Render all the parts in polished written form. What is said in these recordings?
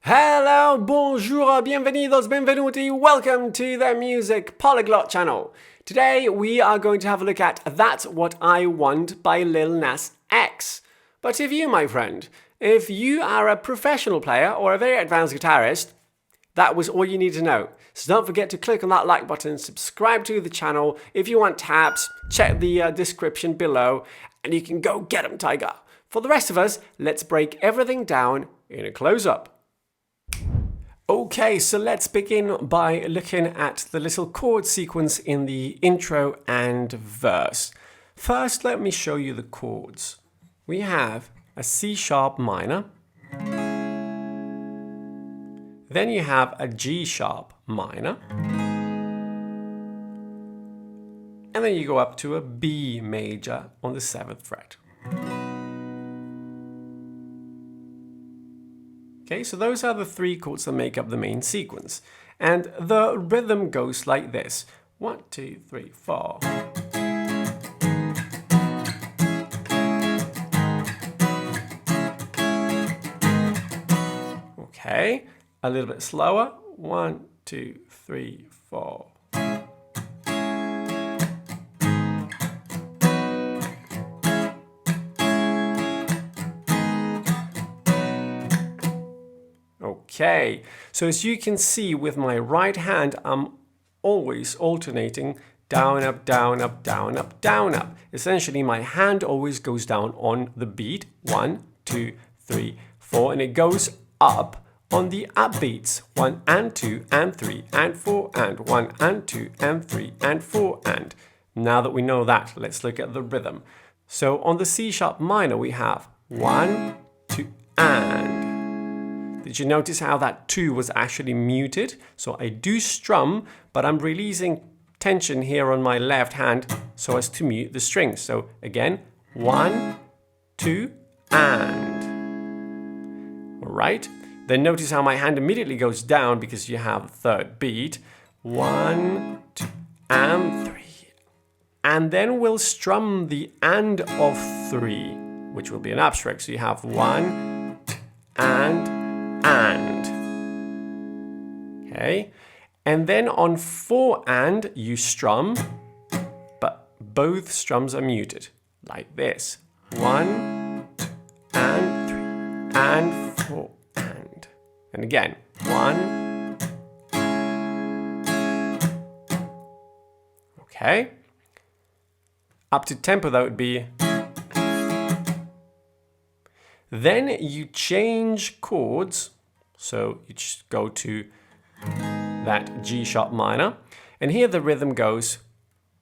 Hello, bonjour, bienvenidos, benvenuti, welcome to the Music Polyglot channel. Today we are going to have a look at That's What I Want by Lil Nas X. But if you, my friend, if you are a professional player or a very advanced guitarist, that was all you need to know. So don't forget to click on that like button, subscribe to the channel. If you want tabs, check the description below and you can go get them, Tiger. For the rest of us, let's break everything down in a close-up. Okay, so let's begin by looking at the little chord sequence in the intro and verse. First, let me show you the chords. We have a C sharp minor. Then you have a G sharp minor. And then you go up to a B major on the 7th fret. Okay, so those are the three chords that make up the main sequence. And the rhythm goes like this. 1, 2, 3, 4. Okay, a little bit slower. 1, 2, 3, 4. Okay, so as you can see with my right hand, I'm always alternating down, up, down, up, down, up, down, up. Essentially, my hand always goes down on the beat. 1, 2, 3, 4, and it goes up on the up beats. 1 and 2 and 3 and 4 and 1 and 2 and 3 and 4 and. Now that we know that, let's look at the rhythm. So on the C sharp minor, we have 1, 2, and. Did you notice how that 2 was actually muted? So I do strum, but I'm releasing tension here on my left hand so as to mute the strings. So again, 1, 2, and. All right. Then notice how my hand immediately goes down because you have a third beat. 1, 2, and 3. And then we'll strum the and of 3, which will be an upstroke. So you have 1, 2, and. Okay, and then on 4 and you strum, but both strums are muted like this. 1, 2, and 3 and 4 and again 1. Okay, up to tempo that would be. Then you change chords, so you just go to that G sharp minor, and here the rhythm goes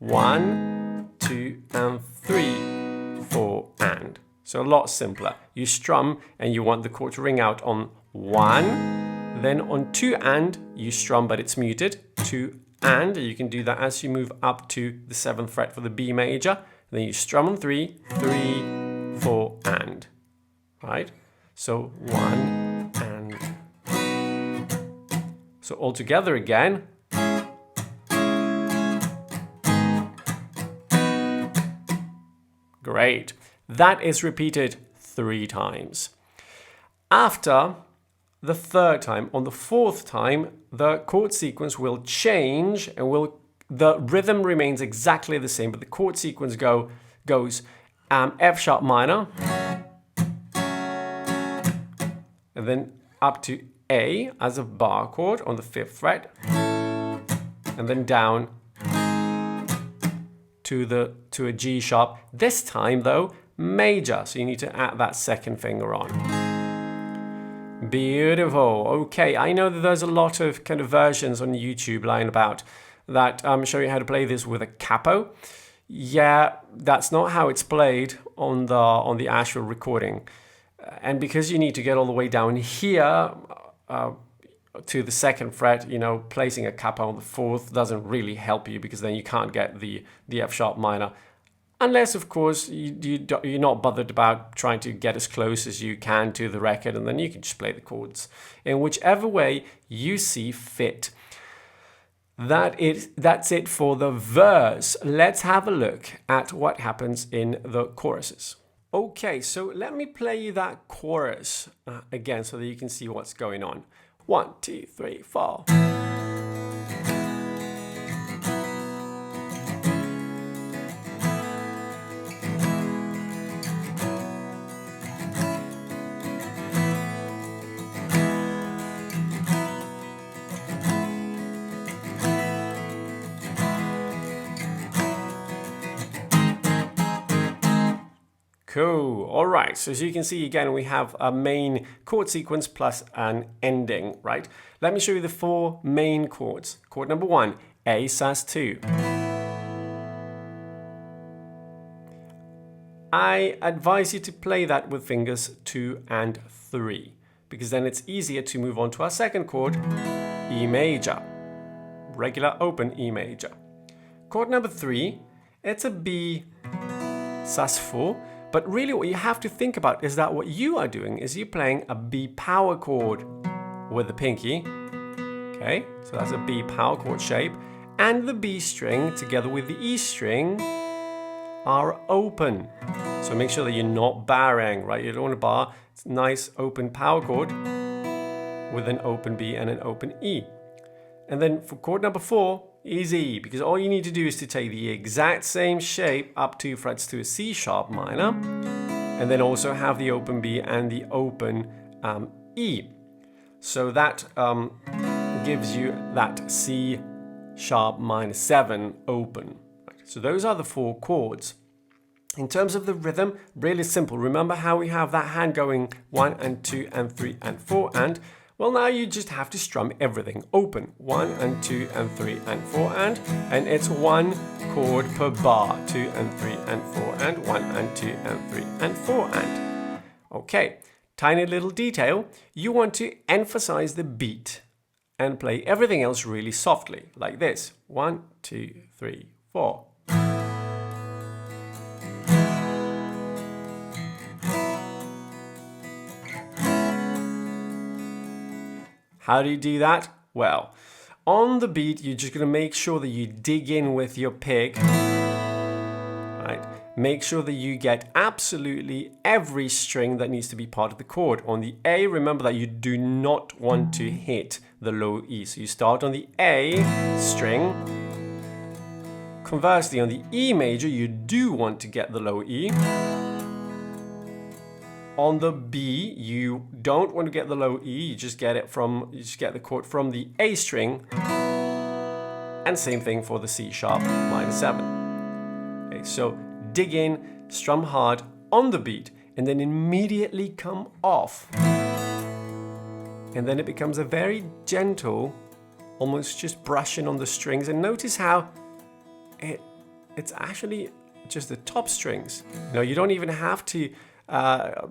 1, 2, and 3, 4, and. So a lot simpler. You strum and you want the chord to ring out on 1, then on 2 and you strum but it's muted, 2 and, you can do that as you move up to the 7th fret for the B major, then you strum on 3, 3, 4, and. Right? So 1 and. So all together again. Great. That is repeated 3 times. After the 3rd time, on the 4th time, the chord sequence will change and the rhythm remains exactly the same, but the chord sequence goes F sharp minor, and then up to A as a bar chord on the 5th fret, and then down to a G sharp. This time though, major, so you need to add that 2nd finger on. Beautiful. Okay, I know that there's a lot of kind of versions on YouTube lying about that show you how to play this with a capo. Yeah, that's not how it's played on the actual recording. And because you need to get all the way down here to the 2nd fret, placing a capo on the 4th doesn't really help you because then you can't get the F sharp minor. Unless, of course, you're not bothered about trying to get as close as you can to the record, and then you can just play the chords in whichever way you see fit. That's it for the verse. Let's have a look at what happens in the choruses. Okay, so let me play you that chorus again so that you can see what's going on. 1, 2, 3, 4. Cool. All right. So as you can see, again, we have a main chord sequence plus an ending, right? Let me show you the 4 main chords. Chord number 1, A sus2. I advise you to play that with fingers 2 and 3, because then it's easier to move on to our second chord, E major. Regular open E major. Chord number 3, it's a B sus4. But really what you have to think about is that what you are doing is you're playing a B power chord with the pinky. Okay, so that's a B power chord shape. And the B string together with the E string are open. So make sure that you're not barring, right? You don't want to bar. It's a nice open power chord with an open B and an open E. And then for chord number 4, easy, because all you need to do is to take the exact same shape up 2 frets to a C sharp minor, and then also have the open B and the open E. So that gives you that C sharp minor 7 open. Right. So those are the 4 chords. In terms of the rhythm, really simple. Remember how we have that hand going 1 and 2 and 3 and 4 and well, now you just have to strum everything open. 1 and 2 and 3 and 4 and it's 1 chord per bar. 2 and 3 and 4 and 1 and 2 and 3 and 4 and. Okay, tiny little detail. You want to emphasize the beat and play everything else really softly, like this. 1, 2, 3, 4. How do you do that? Well, on the beat, you're just going to make sure that you dig in with your pick. Right? Make sure that you get absolutely every string that needs to be part of the chord. On the A, remember that you do not want to hit the low E. So you start on the A string. Conversely, on the E major, you do want to get the low E. On the B, you don't want to get the low E, you just get the chord from the A string. And same thing for the C sharp minor 7. Okay, so dig in, strum hard on the beat, and then immediately come off. And then it becomes a very gentle, almost just brushing on the strings. And notice how it's actually just the top strings. You know, you don't even have to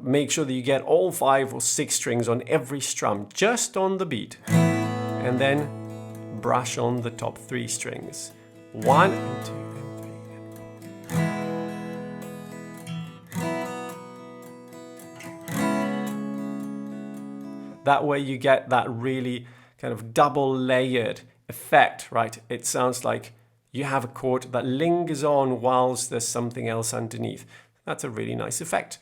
make sure that you get all 5 or 6 strings on every strum, just on the beat. And then brush on the top 3 strings. 1 and 2 and 3 and 4. That way you get that really kind of double layered effect, right? It sounds like you have a chord that lingers on whilst there's something else underneath. That's a really nice effect.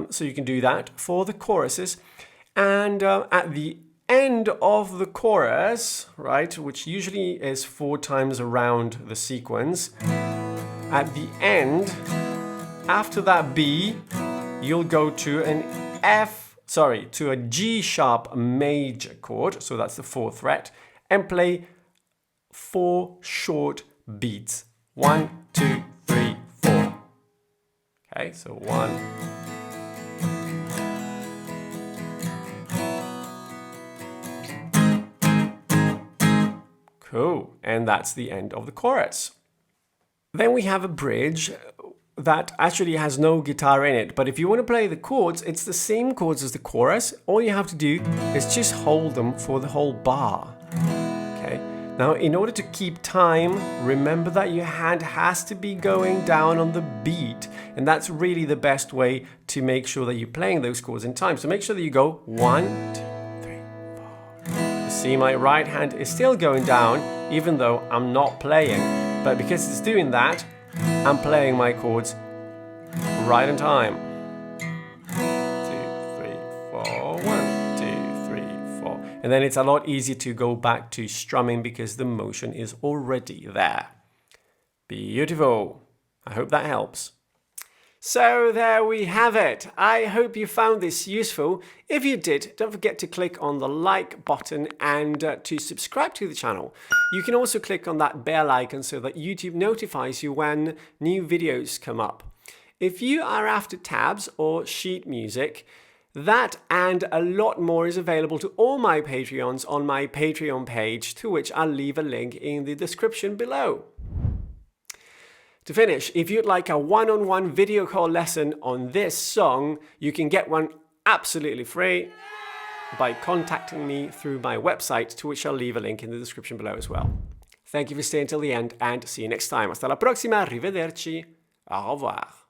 So you can do that for the choruses. And at the end of the chorus, right, which usually is 4 times around the sequence, at the end, after that B, you'll go to to a G sharp major chord, so that's the 4th fret, and play 4 short beats. 1, 2, 3, 4. Okay, so 1. Cool, and that's the end of the chorus. Then we have a bridge that actually has no guitar in it, but if you want to play the chords, it's the same chords as the chorus. All you have to do is just hold them for the whole bar. Okay. Now, in order to keep time, remember that your hand has to be going down on the beat, and that's really the best way to make sure that you're playing those chords in time. So make sure that you go 1, 2, 3, 4. See, my right hand is still going down, even though I'm not playing, but because it's doing that, I'm playing my chords right in time. And then it's a lot easier to go back to strumming because the motion is already there. Beautiful. I hope that helps. So there we have it. I hope you found this useful. If you did, don't forget to click on the like button and to subscribe to the channel. You can also click on that bell icon so that YouTube notifies you when new videos come up. If you are after tabs or sheet music, that and a lot more is available to all my Patreons on my Patreon page, to which I'll leave a link in the description below. To finish, if you'd like a one-on-one video call lesson on this song, you can get one absolutely free by contacting me through my website, to which I'll leave a link in the description below as well. Thank you for staying till the end and see you next time. Hasta la prossima, arrivederci, au revoir.